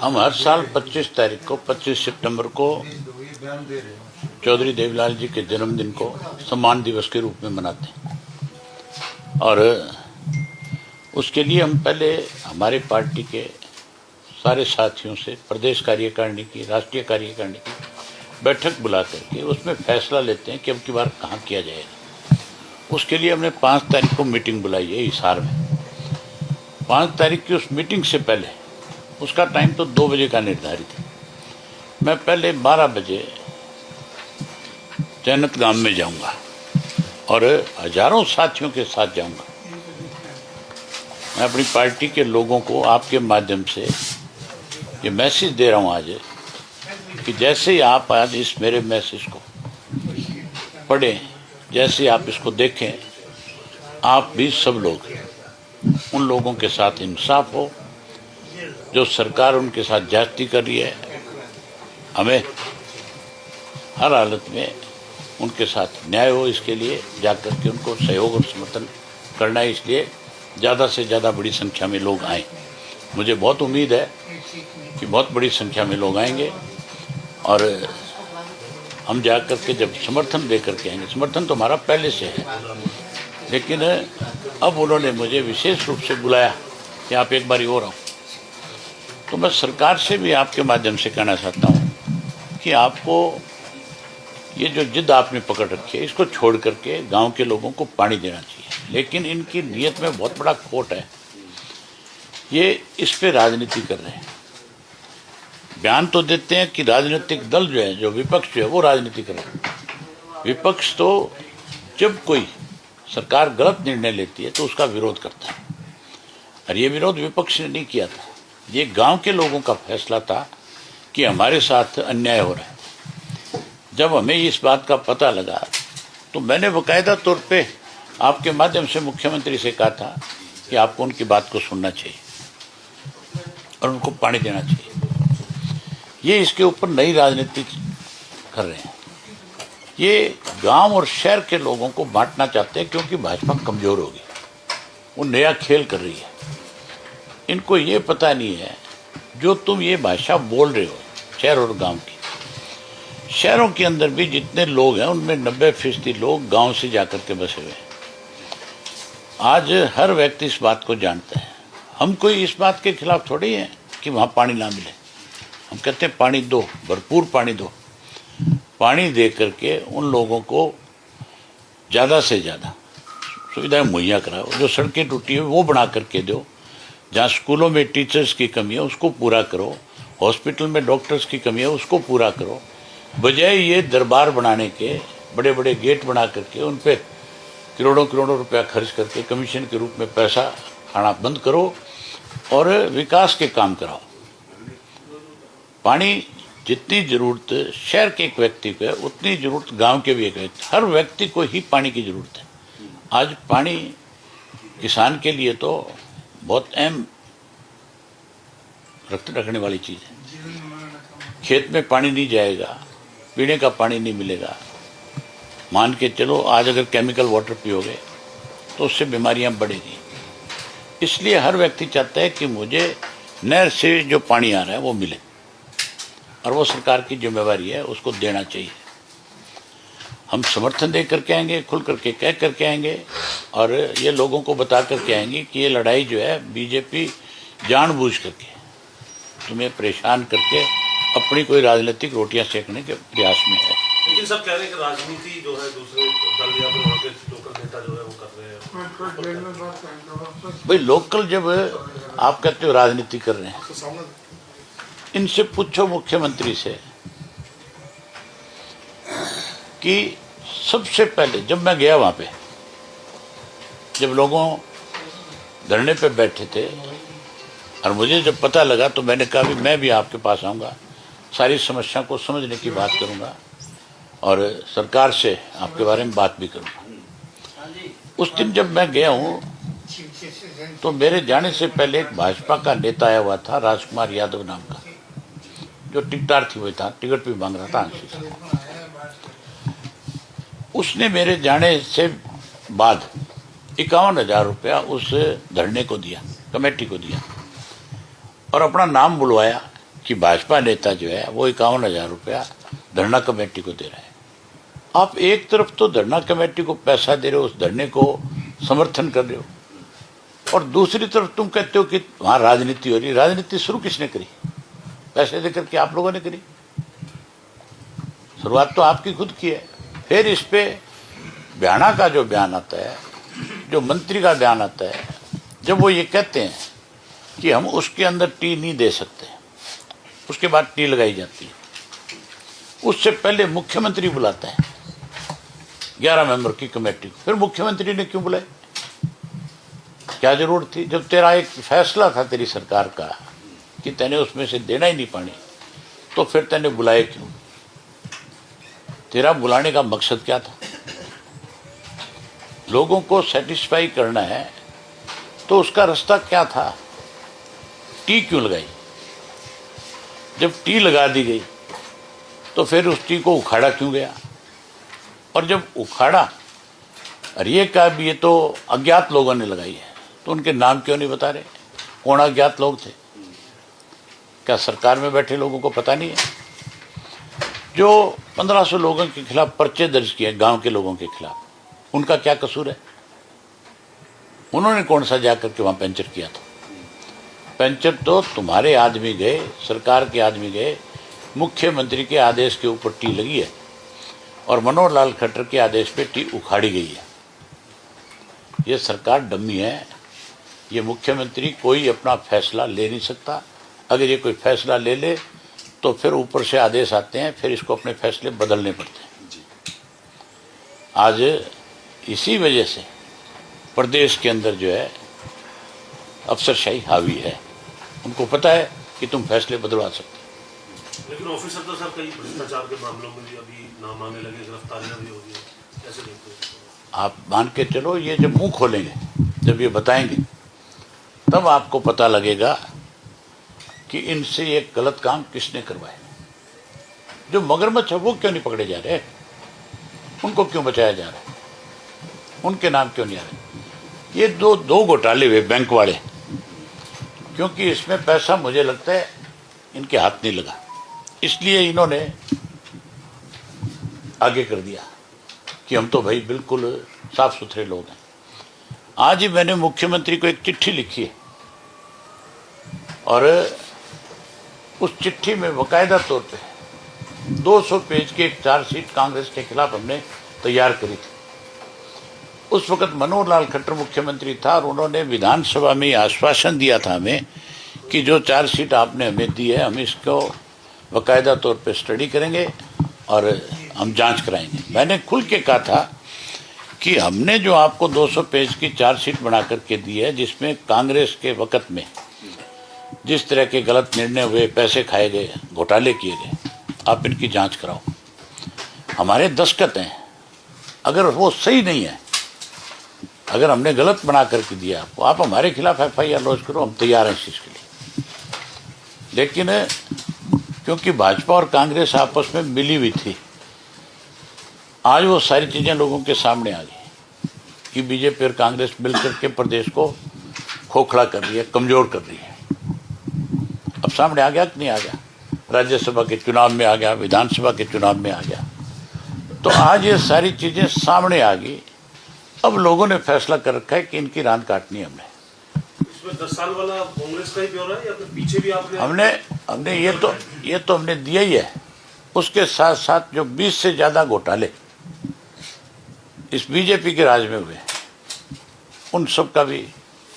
हम हर साल 25 तारीख को 25 सितंबर को चौधरी देवीलाल जी के जन्मदिन को सम्मान दिवस के रूप में मनाते हैं। और उसके लिए हम पहले हमारे पार्टी के सारे साथियों से प्रदेश कार्यकारिणी की, राष्ट्रीय कार्यकारिणी की बैठक बुला करके उसमें फैसला लेते हैं कि अब की बार कहाँ किया जाएगा। उसके लिए हमने 5 तारीख को मीटिंग बुलाई है हिसार में। 5 तारीख की उस मीटिंग से पहले, उसका टाइम तो 2 बजे का निर्धारित है, मैं पहले 12 बजे जैनत गांव में जाऊंगा और हजारों साथियों के साथ जाऊंगा। मैं अपनी पार्टी के लोगों को आपके माध्यम से ये मैसेज दे रहा हूं आज कि जैसे ही आप आज इस मेरे मैसेज को पढ़ें, जैसे आप इसको देखें, आप भी सब लोग उन लोगों के साथ इंसाफ हो जो सरकार उनके साथ ज्यादती कर रही है। हमें हर हालत में उनके साथ न्याय हो, इसके लिए जाकर के उनको सहयोग और समर्थन करना है। इसलिए ज़्यादा से ज़्यादा बड़ी संख्या में लोग आएँ। मुझे बहुत उम्मीद है कि बहुत बड़ी संख्या में लोग आएंगे और हम जाकर के जब समर्थन दे करके आएंगे, समर्थन तो हमारा पहले से है, लेकिन अब उन्होंने मुझे विशेष रूप से बुलाया कि आप एक बार और आओ। तो मैं सरकार से भी आपके माध्यम से कहना चाहता हूँ कि आपको ये जो जिद आपने पकड़ रखी है, इसको छोड़ करके गांव के लोगों को पानी देना चाहिए। लेकिन इनकी नीयत में बहुत बड़ा खोट है, ये इस पे राजनीति कर रहे हैं। बयान तो देते हैं कि राजनीतिक दल जो है, जो विपक्ष जो है, वो राजनीति कर रहे हैं। विपक्ष तो जब कोई सरकार गलत निर्णय लेती है तो उसका विरोध करता है, और ये विरोध विपक्ष ने नहीं किया था। ये गांव के लोगों का फैसला था कि हमारे साथ अन्याय हो रहा है। जब हमें इस बात का पता लगा तो मैंने बाकायदा तौर पे आपके माध्यम से मुख्यमंत्री से कहा था कि आपको उनकी बात को सुनना चाहिए और उनको पानी देना चाहिए। ये इसके ऊपर नई राजनीति कर रहे हैं। ये गांव और शहर के लोगों को बांटना चाहते हैं, क्योंकि भाजपा कमजोर होगी, वो नया खेल कर रही है। इनको ये पता नहीं है जो तुम ये भाषा बोल रहे हो शहर और गांव की। शहरों के अंदर भी जितने लोग हैं उनमें 90% लोग गांव से जाकर के बसे हुए हैं। आज हर व्यक्ति इस बात को जानता है। हम कोई इस बात के खिलाफ थोड़ी हैं कि वहाँ पानी ना मिले। हम कहते हैं पानी दो, भरपूर पानी दो। पानी दे करके उन लोगों को ज़्यादा से ज़्यादा सुविधाएं मुहैया कराओ। जो सड़कें टूटी है वो बना करके दो। जहाँ स्कूलों में टीचर्स की कमी है उसको पूरा करो। हॉस्पिटल में डॉक्टर्स की कमी है उसको पूरा करो। बजाय ये दरबार बनाने के, बड़े बड़े गेट बना करके उन पर करोड़ों करोड़ों रुपया खर्च करके कमीशन के रूप में पैसा खाना बंद करो और विकास के काम कराओ। पानी जितनी जरूरत शहर के एक व्यक्ति को है, उतनी जरूरत गांव के भी एक व्यक्ति, हर व्यक्ति को ही पानी की जरूरत है। आज पानी किसान के लिए तो बहुत अहम रखने वाली चीज है। खेत में पानी नहीं जाएगा, पीने का पानी नहीं मिलेगा। मान के चलो आज अगर केमिकल वाटर पियोगे तो उससे बीमारियां बढ़ेगी। इसलिए हर व्यक्ति चाहता है कि मुझे नहर से जो पानी आ रहा है वो मिले, और वो सरकार की जिम्मेवारी है, उसको देना चाहिए। हम समर्थन दे करके आएंगे, खुल करके कह करके आएंगे, और ये लोगों को बता करके आएंगे कि ये लड़ाई जो है बीजेपी जानबूझ करके तुम्हें परेशान करके अपनी कोई राजनीतिक रोटियां सेकने के प्रयास में है। लेकिन सब कह रहे हैं कि राजनीति जो है दूसरे दल या फिर वहाँ के लोकल नेता जो है वो कर रहे हैं। भाई लोकल जब आप कहते हो राजनीति कर रहे हैं, इनसे पूछो मुख्यमंत्री से कि सबसे पहले जब मैं गया वहां पे, जब लोगों धरने पे बैठे थे और मुझे जब पता लगा तो मैंने कहा भी मैं भी आपके पास आऊँगा, सारी समस्या को समझने की बात करूँगा और सरकार से आपके बारे में बात भी करूँगा। उस दिन जब मैं गया हूँ तो मेरे जाने से पहले एक भाजपा का नेता आया हुआ था, राजकुमार यादव नाम का, जो टिकटार थी, वही था, टिकट भी मांग रहा था आंसू से। उसने मेरे जाने से बाद 51,000 रुपया उस धरने को दिया, कमेटी को दिया, और अपना नाम बुलवाया कि भाजपा नेता जो है वो 51,000 रुपया धरना कमेटी को दे रहे हैं। आप एक तरफ तो धरना कमेटी को पैसा दे रहे हो, उस धरने को समर्थन कर रहे हो, और दूसरी तरफ तुम कहते हो कि वहां राजनीति हो रही। राजनीति शुरू किसने करी? पैसे देकर के आप लोगों ने करी। शुरुआत तो आपकी खुद की है। फिर इस पे बयाना का जो बयान आता है, जो मंत्री का बयान आता है, जब वो ये कहते हैं कि हम उसके अंदर टी नहीं दे सकते, उसके बाद टी लगाई जाती है। उससे पहले मुख्यमंत्री बुलाता है 11 मेंबर की कमेटी को। फिर मुख्यमंत्री ने क्यों बुलाए? क्या जरूरत थी? जब तेरा एक फैसला था तेरी सरकार का कि तैने उसमें से देना ही नहीं पानी, तो फिर तैने बुलाए क्यों? तेरा बुलाने का मकसद क्या था? लोगों को सेटिस्फाई करना है तो उसका रास्ता क्या था? टी क्यों लगाई? जब टी लगा दी गई तो फिर उस टी को उखाड़ा क्यों गया? और जब उखाड़ा, और ये कहा भी ये तो अज्ञात लोगों ने लगाई है, तो उनके नाम क्यों नहीं बता रहे? कौन अज्ञात लोग थे? क्या सरकार में बैठे लोगों को पता नहीं है? जो 1500 लोगों के खिलाफ पर्चे दर्ज किए गांव के लोगों के खिलाफ, उनका क्या कसूर है? उन्होंने कौन सा जाकर के वहां पंचर किया था? पंचर तो तुम्हारे आदमी गए, सरकार के आदमी गए, मुख्यमंत्री के आदेश के ऊपर टी लगी है और मनोहर लाल खट्टर के आदेश पे टी उखाड़ी गई है। ये सरकार डम्मी है। ये मुख्यमंत्री कोई अपना फैसला ले नहीं सकता। अगर ये कोई फैसला ले ले तो फिर ऊपर से आदेश आते हैं, फिर इसको अपने फैसले बदलने पड़ते हैं। आज इसी वजह से प्रदेश के अंदर जो है अफसरशाही हावी है। उनको पता है कि तुम फैसले बदलवा सकते। लेकिन ऑफिसर तो सर कई भ्रष्टाचार के मामलों में भी अभी नाम आने लगे, गिरफ्तारियां भी हो गई, कैसे देखते हो? आप मान के चलो, ये जब मुंह खोलेंगे, जब ये बताएंगे, तब आपको पता लगेगा कि इनसे ये गलत काम किसने करवाए। जो मगरमच्छ है वो क्यों नहीं पकड़े जा रहे? उनको क्यों बचाया जा रहा है? उनके नाम क्यों नहीं आ रहे? ये दो घोटाले हुए बैंक वाले, क्योंकि इसमें पैसा मुझे लगता है इनके हाथ नहीं लगा, इसलिए इन्होंने आगे कर दिया कि हम तो भाई बिल्कुल साफ सुथरे लोग हैं। आज ही मैंने मुख्यमंत्री को एक चिट्ठी लिखी है और उस चिट्ठी में बाकायदा तौर पे 200 पेज की एक चार्जशीट कांग्रेस के खिलाफ हमने तैयार करी थी। उस वक्त मनोहर लाल खट्टर मुख्यमंत्री था और उन्होंने विधानसभा में आश्वासन दिया था हमें कि जो चार्जशीट आपने हमें दी है, हम इसको बाकायदा तौर पे स्टडी करेंगे और हम जांच कराएंगे। मैंने खुल के कहा था कि हमने जो आपको 200 पेज की चार्जशीट बना करके दी है, जिसमें कांग्रेस के वक्त में जिस तरह के गलत निर्णय हुए, पैसे खाए गए, घोटाले किए गए, आप इनकी जांच कराओ। हमारे दस्तखत हैं। अगर वो सही नहीं है, अगर हमने गलत बना करके दिया आपको, आप हमारे खिलाफ FIR लॉन्च करो, हम तैयार हैं इस चीज के लिए। लेकिन क्योंकि भाजपा और कांग्रेस आपस में मिली हुई थी, आज वो सारी चीजें लोगों के सामने आ गई कि बीजेपी और कांग्रेस मिलकर के प्रदेश को खोखला कर रही है, कमजोर कर रही है। अब सामने आ गया कि नहीं आ गया? राज्यसभा के चुनाव में आ गया, विधानसभा के चुनाव में आ गया। तो आज ये सारी चीजें सामने आ गई। अब लोगों ने फैसला कर रखा है कि इनकी रान काटनी है। इसमें 10 साल वाला कांग्रेस का ही ब्यौरा है या फिर पीछे भी आपने हमने ये तो हमने दिया ही है। उसके साथ साथ जो 20 से ज्यादा घोटाले इस बीजेपी के राज में हुए, उन सब का भी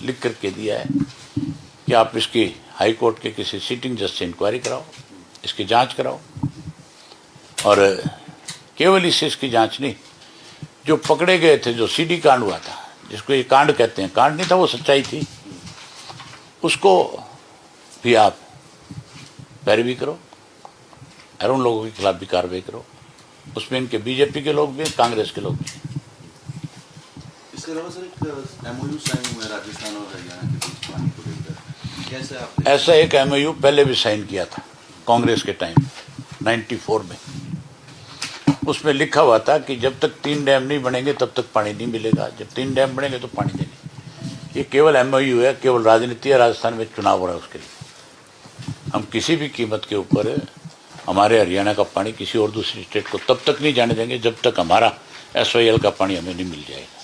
लिख करके दिया है कि आप इसकी हाई कोर्ट के किसी सिटिंग जज से इंक्वायरी कराओ, इसकी जांच कराओ। और केवल इसकी जांच नहीं, जो पकड़े गए थे, जो सीडी कांड हुआ था, जिसको ये कांड कहते हैं, कांड नहीं था वो सच्चाई थी, उसको भी आप पैरवी करो और उन लोगों के खिलाफ भी कार्रवाई करो। उसमें इनके बीजेपी के लोग भी, कांग्रेस के लोग भी। इसके अलावा सर एक MOU साइन हुआ है राजस्थान और हरियाणा के बीच पानी को लेकर, कैसे आप? ऐसा एक MOU पहले भी साइन किया था कांग्रेस के टाइम 94 में। उसमें लिखा हुआ था कि जब तक 3 डैम नहीं बनेंगे तब तक पानी नहीं मिलेगा, जब 3 डैम बनेंगे तो पानी देंगे। ये केवल MOU है, केवल राजनीति है। राजस्थान में चुनाव हो रहा है उसके लिए। हम किसी भी कीमत के ऊपर हमारे हरियाणा का पानी किसी और दूसरी स्टेट को तब तक नहीं जाने देंगे जब तक हमारा SYL का पानी हमें नहीं मिल जाएगा।